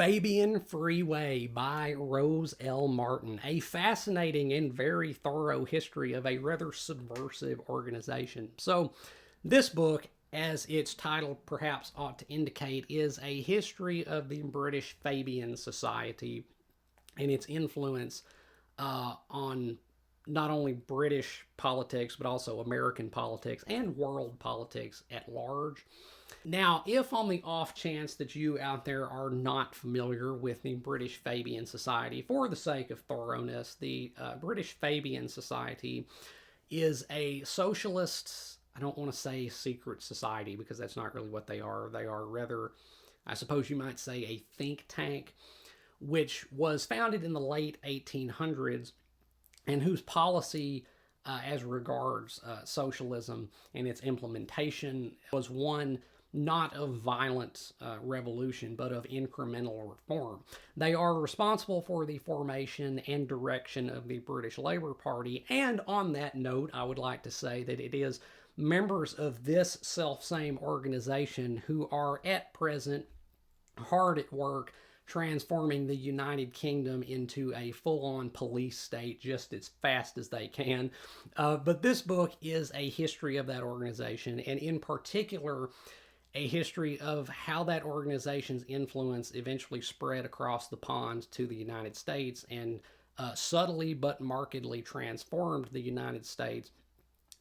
Fabian Freeway by Rose L. Martin, a fascinating and very thorough history of a rather subversive organization. So, this book, as its title perhaps ought to indicate, is a history of the British Fabian Society and its influence on not only British politics, but also American politics and world politics at large. Now, if on the off chance that you out there are not familiar with the British Fabian Society, for the sake of thoroughness, the British Fabian Society is a socialist, I don't want to say secret society because that's not really what they are. They are rather, I suppose you might say, a think tank, which was founded in the late 1800s and whose policy as regards socialism and its implementation was one not of violent revolution, but of incremental reform. They are responsible for the formation and direction of the British Labour Party, and on that note, I would like to say that it is members of this self-same organization who are at present hard at work transforming the United Kingdom into a full-on police state just as fast as they can. But this book is a history of that organization, and in particular, a history of how that organization's influence eventually spread across the pond to the United States and subtly but markedly transformed the United States,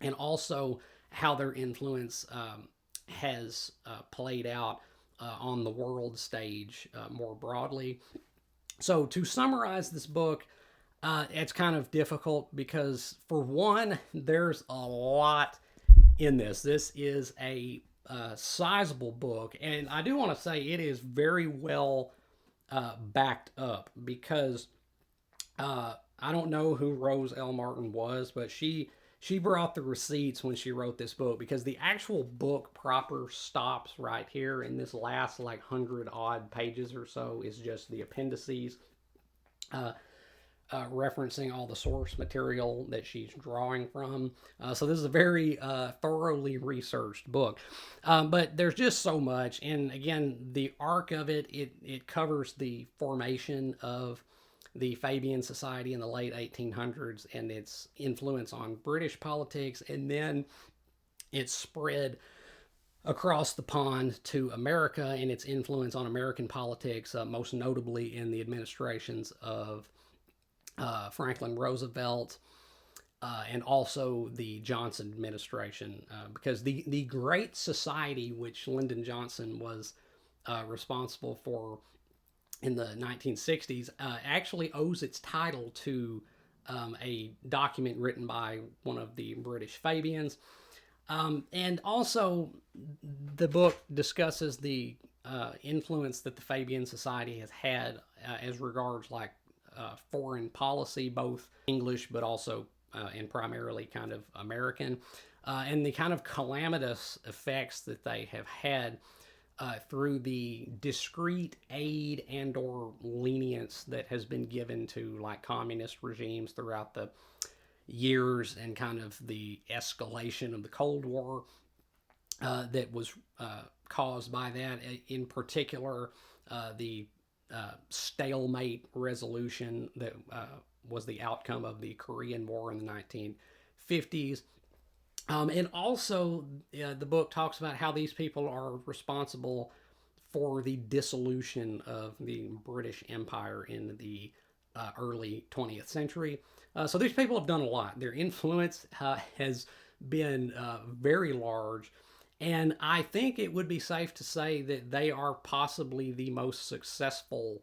and also how their influence has played out on the world stage more broadly. So to summarize this book, it's kind of difficult because, for one, there's a lot in this. This is a sizable book, and I do want to say it is very well backed up because I don't know who Rose L. Martin was, but she brought the receipts when she wrote this book, because the actual book proper stops right here, and this last like 100-odd pages or so is just the appendices referencing all the source material that she's drawing from. So this is a very thoroughly researched book. But there's just so much, and again, the arc of it covers the formation of the Fabian Society in the late 1800s and its influence on British politics, and then it spread across the pond to America and its influence on American politics, most notably in the administrations of Franklin Roosevelt and also the Johnson administration, because the Great Society, which Lyndon Johnson was responsible for in the 1960s, actually owes its title to a document written by one of the British Fabians. And also, the book discusses the influence that the Fabian Society has had as regards like foreign policy, both English but also and primarily kind of American, and the kind of calamitous effects that they have had through the discrete aid and or lenience that has been given to like communist regimes throughout the years, and kind of the escalation of the Cold War that was caused by that. In particular, the stalemate resolution that was the outcome of the Korean War in the 1950s. And also, the book talks about how these people are responsible for the dissolution of the British Empire in the early 20th century. So these people have done a lot. Their influence has been very large, and I think it would be safe to say that they are possibly the most successful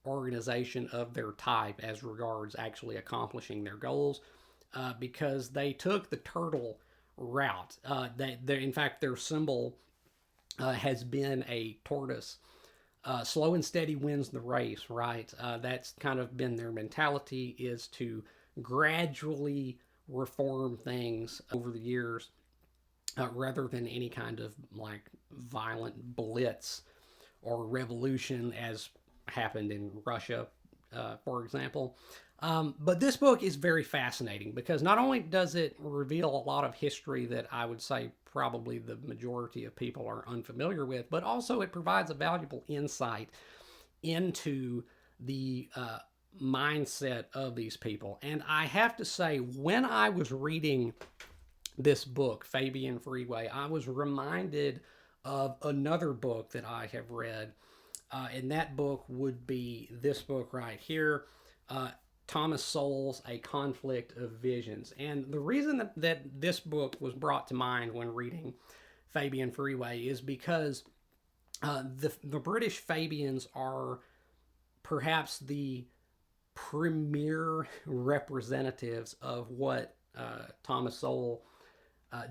organization of their type as regards actually accomplishing their goals, because they took the turtle route. In fact, their symbol has been a tortoise. Slow and steady wins the race, right? That's kind of been their mentality, is to gradually reform things over the years, rather than any kind of like violent blitz or revolution as happened in Russia, for example. But this book is very fascinating because not only does it reveal a lot of history that I would say probably the majority of people are unfamiliar with, but also it provides a valuable insight into the mindset of these people. And I have to say, when I was reading this book, Fabian Freeway, I was reminded of another book that I have read. And that book would be this book right here, Thomas Sowell's A Conflict of Visions. And the reason that this book was brought to mind when reading Fabian Freeway is because the British Fabians are perhaps the premier representatives of what Thomas Sowell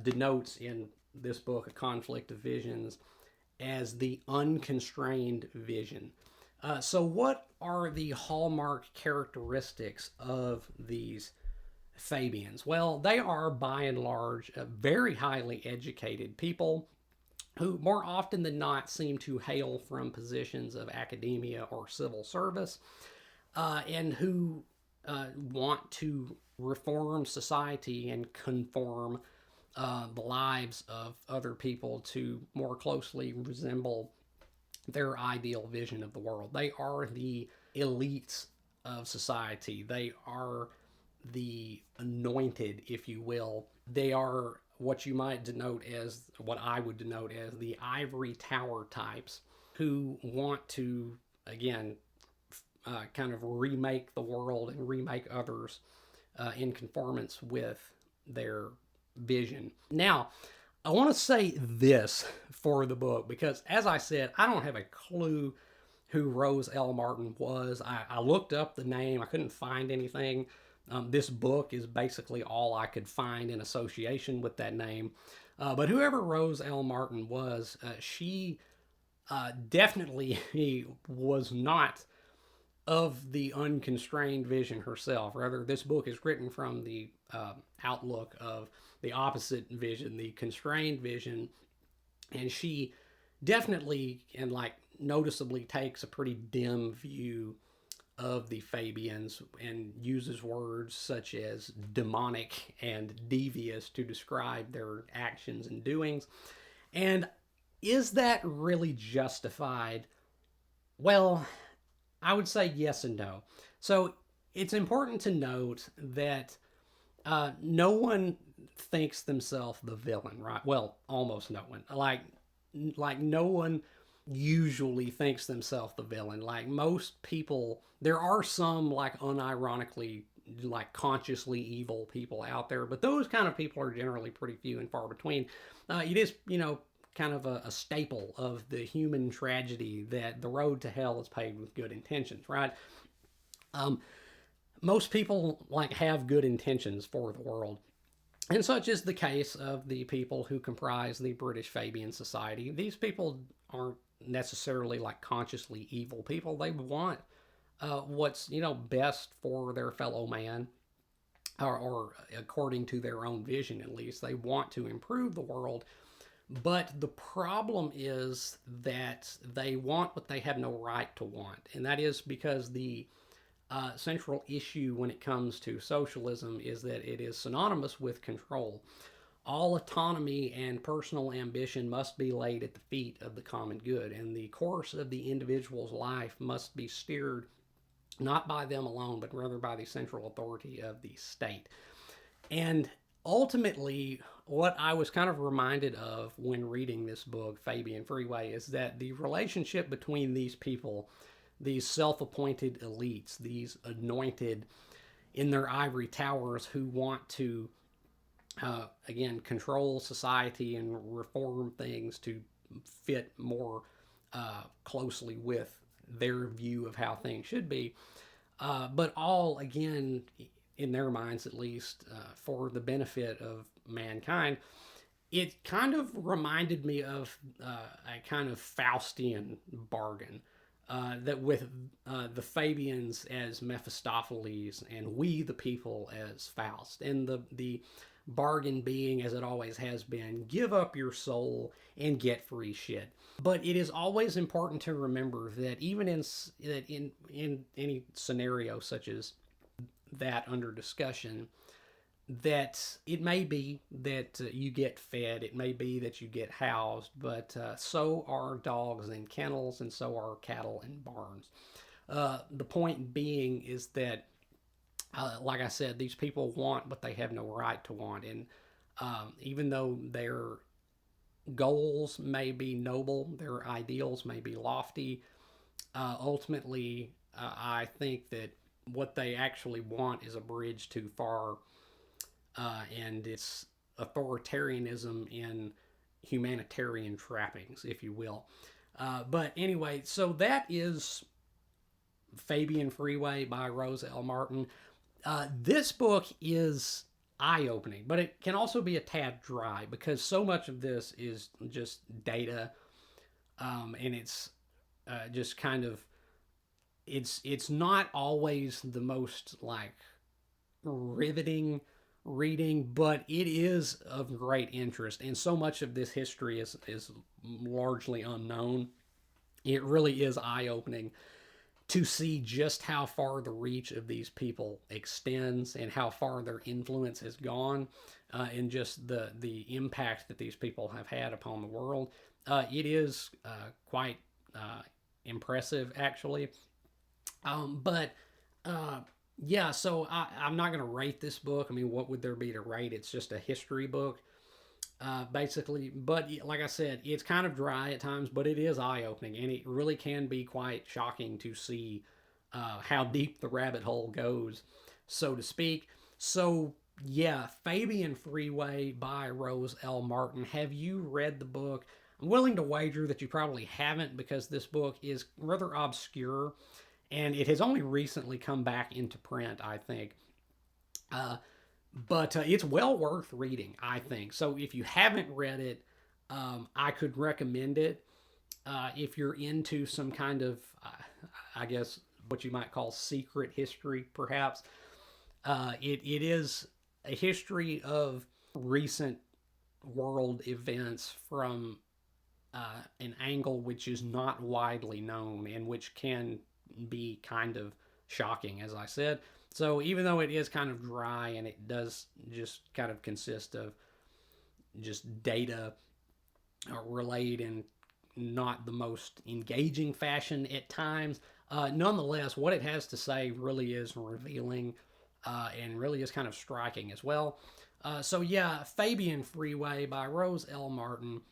denotes in this book, A Conflict of Visions, as the unconstrained vision. So, what are the hallmark characteristics of these Fabians? Well, they are by and large very highly educated people who, more often than not, seem to hail from positions of academia or civil service, and who want to reform society and conform the lives of other people to more closely resemble their ideal vision of the world. They are the elites of society. They are the anointed, if you will. They are what you might denote as, what I would denote as, the ivory tower types who want to, again, kind of remake the world and remake others in conformance with their vision. Now, I want to say this for the book because, as I said, I don't have a clue who Rose L. Martin was. I looked up the name. I couldn't find anything. This book is basically all I could find in association with that name. But whoever Rose L. Martin was, she definitely was not of the unconstrained vision herself. Rather, this book is written from the outlook of the opposite vision, the constrained vision. And she definitely and like noticeably takes a pretty dim view of the Fabians and uses words such as demonic and devious to describe their actions and doings. And is that really justified? Well, I would say yes and no. So it's important to note that no one thinks themselves the villain, right? Well, almost no one. Like no one usually thinks themselves the villain. Like most people, there are some like unironically like consciously evil people out there, but those kind of people are generally pretty few and far between. It is, kind of a staple of the human tragedy that the road to hell is paved with good intentions, right? Most people like have good intentions for the world. And such is the case of the people who comprise the British Fabian Society. These people aren't necessarily like consciously evil people. They want what's best for their fellow man, or according to their own vision at least. They want to improve the world. But the problem is that they want what they have no right to want. And that is because the central issue when it comes to socialism is that it is synonymous with control. All autonomy and personal ambition must be laid at the feet of the common good, and the course of the individual's life must be steered not by them alone, but rather by the central authority of the state. And ultimately, what I was kind of reminded of when reading this book, Fabian Freeway, is that the relationship between these people, these self-appointed elites, these anointed in their ivory towers who want to, again, control society and reform things to fit more closely with their view of how things should be, but all, again, in their minds at least, for the benefit of mankind. It kind of reminded me of a kind of Faustian bargain, that with the Fabians as Mephistopheles and we the people as Faust. And the bargain being, as it always has been, give up your soul and get free shit. But it is always important to remember that even in any scenario such as that under discussion, that it may be that you get fed, it may be that you get housed, but so are dogs in kennels, and so are cattle in barns. The point being is that, like I said, these people want what they have no right to want, and even though their goals may be noble, their ideals may be lofty, ultimately, I think that what they actually want is a bridge too far, and it's authoritarianism in humanitarian trappings, if you will. But anyway, so that is Fabian Freeway by Rose L. Martin. This book is eye opening, but it can also be a tad dry because so much of this is just data, and it's just kind of it's not always the most like riveting reading, but it is of great interest. And so much of this history is largely unknown. It really is eye opening to see just how far the reach of these people extends and how far their influence has gone, and just the impact that these people have had upon the world. It is quite impressive, actually. But yeah, so I'm not going to rate this book. I mean, what would there be to rate? It's just a history book, basically. But like I said, it's kind of dry at times, but it is eye opening, and it really can be quite shocking to see how deep the rabbit hole goes, so to speak. So, yeah, Fabian Freeway by Rose L. Martin. Have you read the book? I'm willing to wager that you probably haven't because this book is rather obscure and it has only recently come back into print, I think. Uh, but it's well worth reading, I think. So if you haven't read it, I could recommend it. If you're into some kind of, I guess, what you might call secret history, perhaps, it is a history of recent world events from an angle which is not widely known and which can be kind of shocking, as I said. So even though it is kind of dry and it does just kind of consist of just data relayed in not the most engaging fashion at times, nonetheless, what it has to say really is revealing, and really is kind of striking as well. So yeah, Fabian Freeway by Rose L. Martin.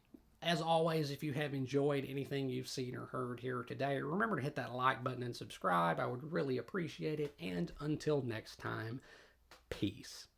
As always, if you have enjoyed anything you've seen or heard here today, remember to hit that like button and subscribe. I would really appreciate it. And until next time, peace.